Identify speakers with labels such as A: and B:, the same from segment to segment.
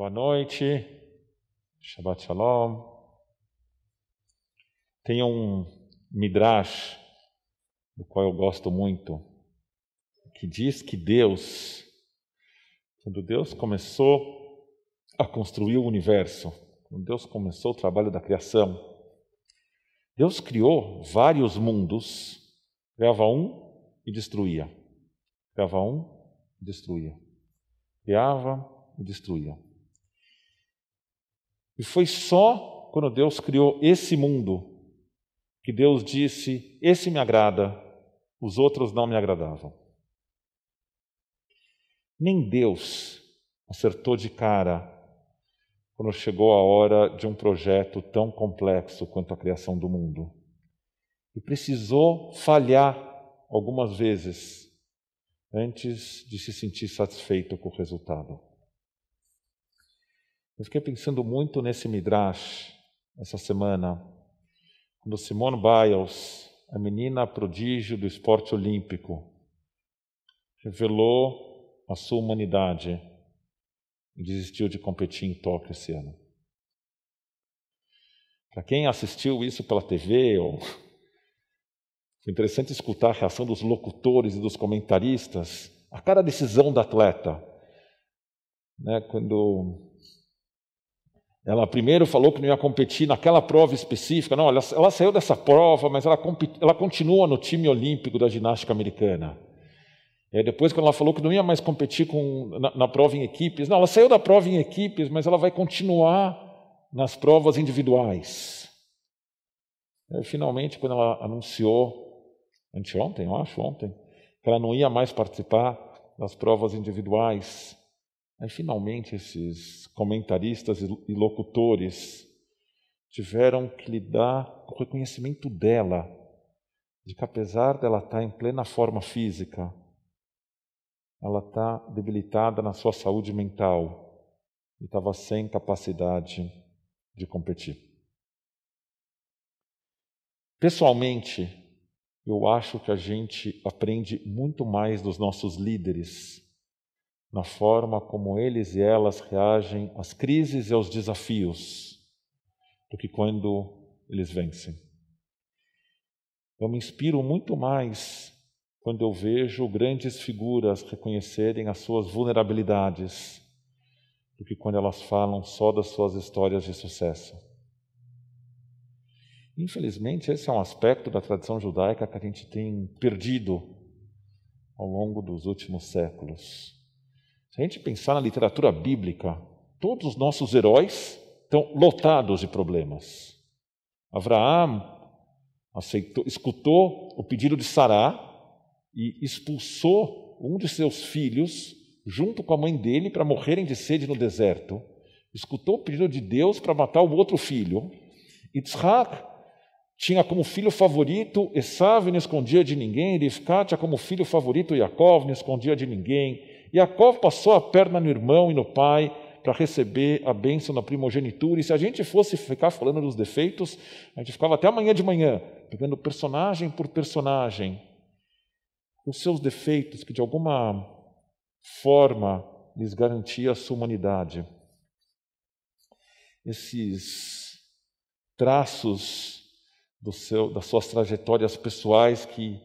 A: Boa noite, Shabbat Shalom. Tem um midrash, do qual eu gosto muito, que diz que Deus, quando Deus começou a construir o universo, quando Deus começou o trabalho da criação, Deus criou vários mundos, criava um e destruía, criava um e destruía, criava e destruía. E foi só quando Deus criou esse mundo que Deus disse: esse me agrada, os outros não me agradavam. Nem Deus acertou de cara quando chegou a hora de um projeto tão complexo quanto a criação do mundo. E precisou falhar algumas vezes antes de se sentir satisfeito com o resultado. Eu fiquei pensando muito nesse midrash essa semana, quando Simone Biles, a menina prodígio do esporte olímpico, revelou a sua humanidade e desistiu de competir em Tóquio esse ano. Para quem assistiu isso pela TV, foi interessante escutar a reação dos locutores e dos comentaristas a cada decisão da atleta. Quando ela primeiro falou que não ia competir naquela prova específica. Não, ela saiu dessa prova, mas ela continua no time olímpico da ginástica americana. E aí depois, quando ela falou que não ia mais competir na prova em equipes, não, ela saiu da prova em equipes, mas ela vai continuar nas provas individuais. E aí, finalmente, quando ela anunciou, anteontem, eu acho, ontem, que ela não ia mais participar das provas individuais, aí, finalmente, esses comentaristas e locutores tiveram que lidar com o reconhecimento dela, de que apesar dela estar em plena forma física, ela está debilitada na sua saúde mental e estava sem capacidade de competir. Pessoalmente, eu acho que a gente aprende muito mais dos nossos líderes na forma como eles e elas reagem às crises e aos desafios, do que quando eles vencem. Eu me inspiro muito mais quando eu vejo grandes figuras reconhecerem as suas vulnerabilidades, do que quando elas falam só das suas histórias de sucesso. Infelizmente, esse é um aspecto da tradição judaica que a gente tem perdido ao longo dos últimos séculos. Se a gente pensar na literatura bíblica, todos os nossos heróis estão lotados de problemas. Abraão escutou o pedido de Sará e expulsou um de seus filhos, junto com a mãe dele, para morrerem de sede no deserto. Escutou o pedido de Deus para matar o outro filho. Yitzhak tinha como filho favorito Esav e não escondia de ninguém. Rivka tinha como filho favorito Yaakov, não escondia de ninguém. Yaakov passou a perna no irmão e no pai para receber a bênção na primogenitura. E se a gente fosse ficar falando dos defeitos, a gente ficava até amanhã de manhã, pegando personagem por personagem, os seus defeitos que de alguma forma lhes garantia a sua humanidade. Esses traços das suas trajetórias pessoais que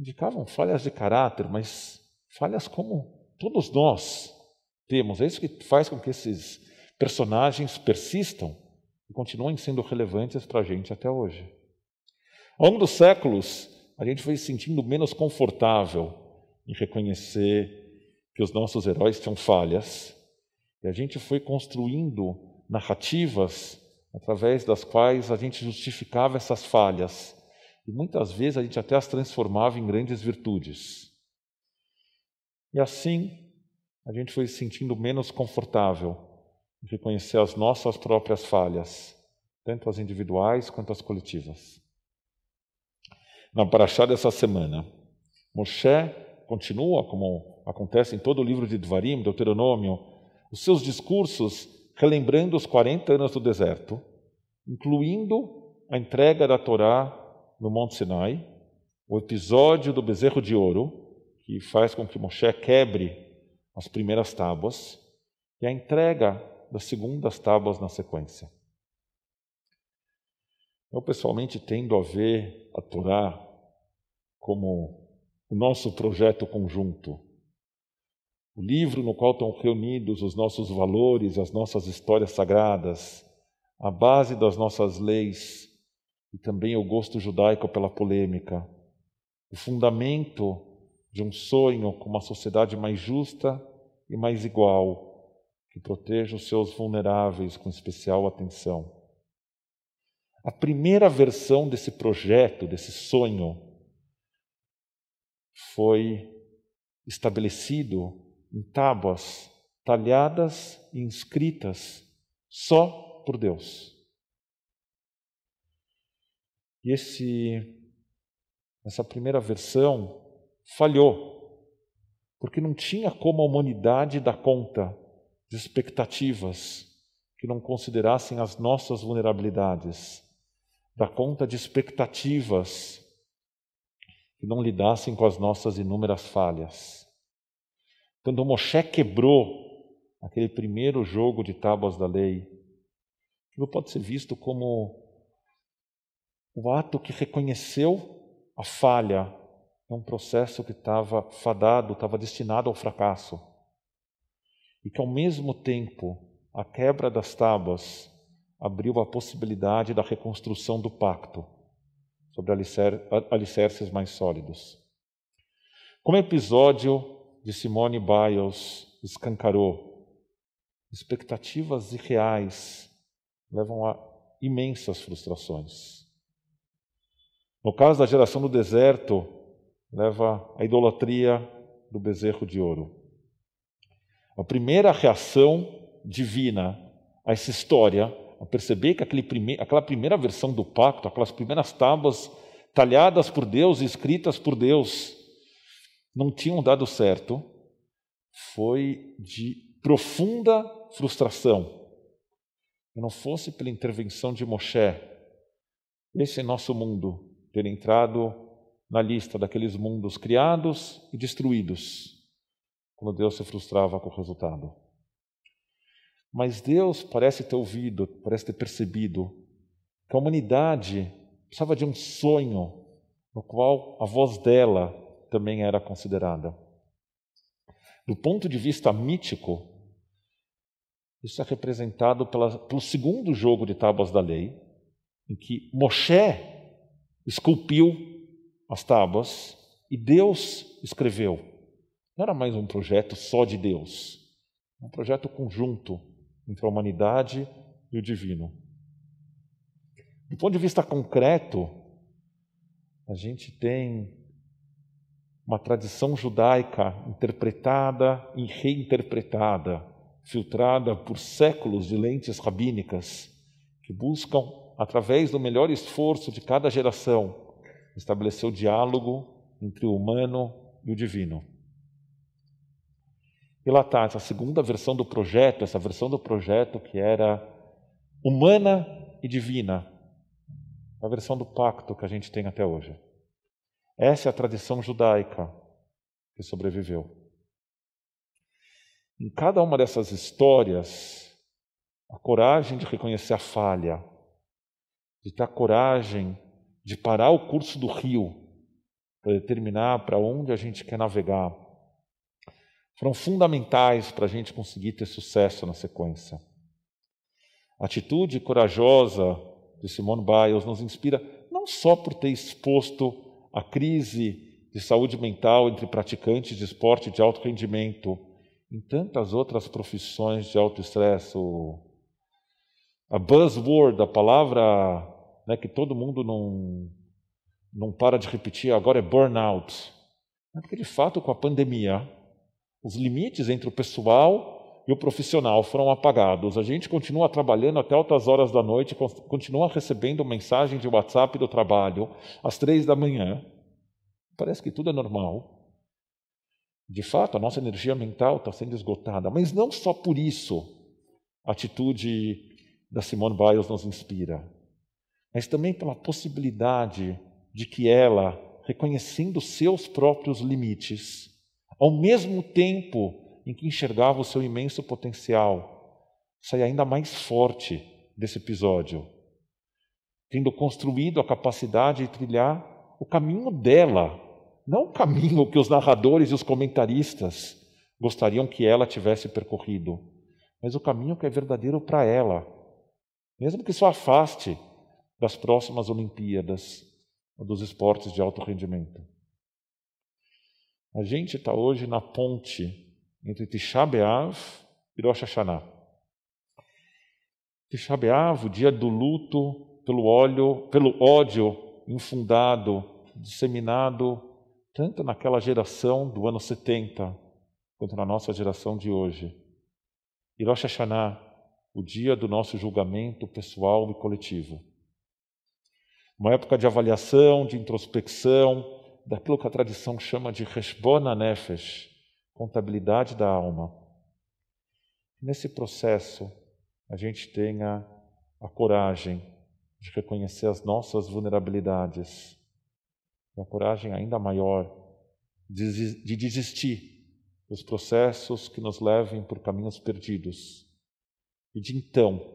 A: indicavam falhas de caráter, mas falhas como todos nós temos. É isso que faz com que esses personagens persistam e continuem sendo relevantes para a gente até hoje. Ao longo dos séculos, a gente foi se sentindo menos confortável em reconhecer que os nossos heróis tinham falhas, e a gente foi construindo narrativas através das quais a gente justificava essas falhas, e muitas vezes a gente até as transformava em grandes virtudes. E assim, a gente foi se sentindo menos confortável em reconhecer as nossas próprias falhas, tanto as individuais quanto as coletivas. Na Parashá dessa semana, Moshe continua, como acontece em todo o livro de Dvarim, Deuteronômio, os seus discursos relembrando os 40 anos do deserto, incluindo a entrega da Torá no Monte Sinai, o episódio do bezerro de ouro, que faz com que Moshe quebre as primeiras tábuas, e a entrega das segundas tábuas na sequência. Eu, pessoalmente, tendo a ver a Torá como o nosso projeto conjunto, o livro no qual estão reunidos os nossos valores, as nossas histórias sagradas, a base das nossas leis e também o gosto judaico pela polêmica, o fundamento de um sonho com uma sociedade mais justa e mais igual, que proteja os seus vulneráveis com especial atenção. A primeira versão desse projeto, desse sonho, foi estabelecido em tábuas talhadas e inscritas só por Deus. E essa primeira versão falhou, porque não tinha como a humanidade dar conta de expectativas que não considerassem as nossas vulnerabilidades, dar conta de expectativas que não lidassem com as nossas inúmeras falhas. Quando Moshe quebrou aquele primeiro jogo de tábuas da lei, aquilo pode ser visto como o ato que reconheceu a falha é um processo que estava fadado, estava destinado ao fracasso. E que, ao mesmo tempo, a quebra das tábuas abriu a possibilidade da reconstrução do pacto sobre alicerces mais sólidos. Como o episódio de Simone Biles escancarou, expectativas irreais levam a imensas frustrações. No caso da geração do deserto, leva à idolatria do bezerro de ouro. A primeira reação divina a essa história, a perceber que aquela primeira versão do pacto, aquelas primeiras tábuas talhadas por Deus e escritas por Deus, não tinham dado certo, foi de profunda frustração. Se não fosse pela intervenção de Moshe, esse nosso mundo ter entrado na lista daqueles mundos criados e destruídos, quando Deus se frustrava com o resultado. Mas Deus parece ter ouvido, parece ter percebido que a humanidade precisava de um sonho no qual a voz dela também era considerada. Do ponto de vista mítico, isso é representado pelo segundo jogo de tábuas da lei, em que Moshe esculpiu as tábuas e Deus escreveu. Não era mais um projeto só de Deus, um projeto conjunto entre a humanidade e o divino. Do ponto de vista concreto, a gente tem uma tradição judaica interpretada e reinterpretada, filtrada por séculos de lentes rabínicas, que buscam, através do melhor esforço de cada geração, estabelecer o diálogo entre o humano e o divino. E lá está, essa segunda versão do projeto, essa versão do projeto que era humana e divina, a versão do pacto que a gente tem até hoje. Essa é a tradição judaica que sobreviveu. Em cada uma dessas histórias, a coragem de reconhecer a falha, de ter a coragem de parar o curso do rio para determinar para onde a gente quer navegar, foram fundamentais para a gente conseguir ter sucesso na sequência. A atitude corajosa de Simone Biles nos inspira não só por ter exposto a crise de saúde mental entre praticantes de esporte de alto rendimento em tantas outras profissões de alto estresse. A buzzword, a palavra que todo mundo não para de repetir agora é burnout. Porque, de fato, com a pandemia, os limites entre o pessoal e o profissional foram apagados. A gente continua trabalhando até altas horas da noite, continua recebendo mensagem de WhatsApp do trabalho às 3 da manhã. Parece que tudo é normal. De fato, a nossa energia mental está sendo esgotada. Mas não só por isso a atitude da Simone Biles nos inspira, mas também pela possibilidade de que ela, reconhecendo seus próprios limites, ao mesmo tempo em que enxergava o seu imenso potencial, sair ainda mais forte desse episódio, tendo construído a capacidade de trilhar o caminho dela, não o caminho que os narradores e os comentaristas gostariam que ela tivesse percorrido, mas o caminho que é verdadeiro para ela, mesmo que isso a afaste das próximas Olimpíadas ou dos esportes de alto rendimento. A gente está hoje na ponte entre Tisha B'Av e Rosh Hashanah. Tisha B'Av, o dia do luto pelo ódio infundado, disseminado, tanto naquela geração do ano 70, quanto na nossa geração de hoje. E Rosh Hashanah, o dia do nosso julgamento pessoal e coletivo. Uma época de avaliação, de introspecção, daquilo que a tradição chama de Heshbon HaNefesh, contabilidade da alma. Nesse processo, a gente tenha a coragem de reconhecer as nossas vulnerabilidades, e a coragem ainda maior de desistir dos processos que nos levem por caminhos perdidos, e de então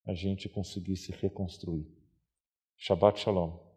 A: a gente conseguir se reconstruir. Shabbat Shalom.